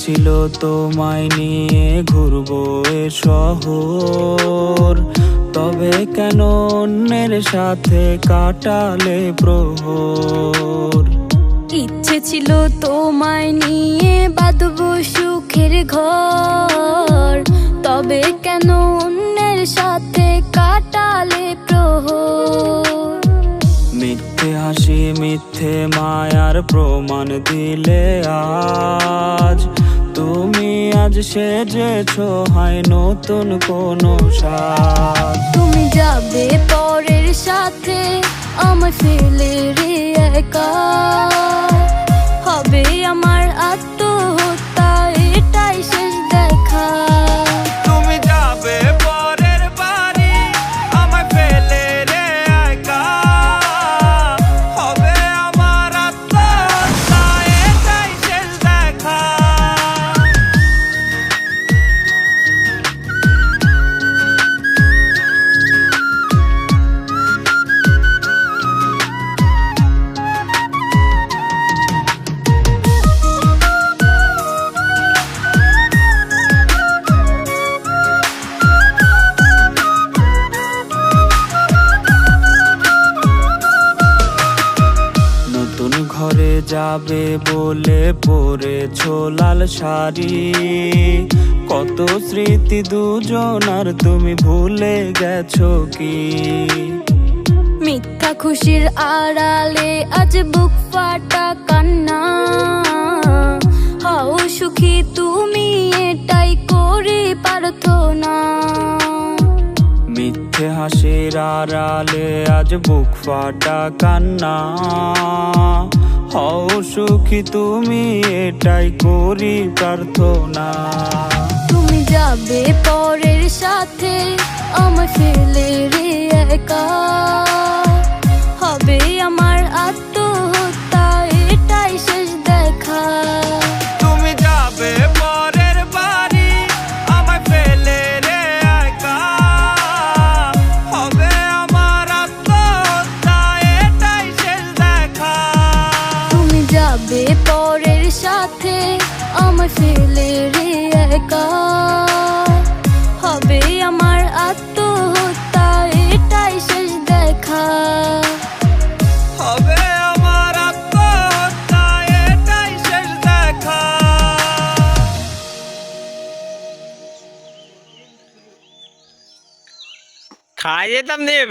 ছিল তোমায় নিয়ে ঘুরবো এ শহর, তবে কেন অন্যের সাথে কাটালে প্রহর। ইচ্ছে ছিল তোমায় নিয়ে বাঁধবো সুখের ঘর, তবে কেন অন্যের সাথে কাটালে প্রহর। মিথ্যে হাসি মিথ্যে মায়ার প্রমাণ দিলে আজ, তুমি আজ সেজেছো হয় নতুন কোনো সাজ। তুমি যাবে পরের সাথে আমায় ফেলে রে একা, হবে আমার আত্মহত্যা এটাই শেষ দেখা। তুমি যাবে পরের বাড়ি আমায় ফেলে রে একা, হবে আমার আত্মহত্যা এটাই শেষ দেখা। নতুন ঘরে যাবে বলে পরেছো লাল শাড়ি, কত স্মৃতি দুজনার তুমি ভুলে গেছো কি? মিথ্যা খুশির আড়ালে আজ বুক ফাটা কান্না, হও সুখী তুমি এটাই করি প্রার্থনা। মিথ্যে হাসির আড়ালে আজ বুক ফাটা কান্না, হও সুখী তুমি এটাই করি প্রার্থনা। তুমি যাবে পরের সাথে আমায় ফেলে রে একা, হবে আমার আত্মহত্যা এটাই শেষ দেখা। তুমি যাবে পরের বাড়ি আমায় ফেলে রে একা, হবে আমার আত্মহত্যা এটাই শেষ দেখা। তুমি যাবে পরের সাথে আমায় ফেলে রে একা, হবে আমার আত্মহত্যা এটাই শেষ দেখা। হবে আমার আত্মহত্যা এটাই শেষ দেখা। খাইয়ে যেতাম নিয়ে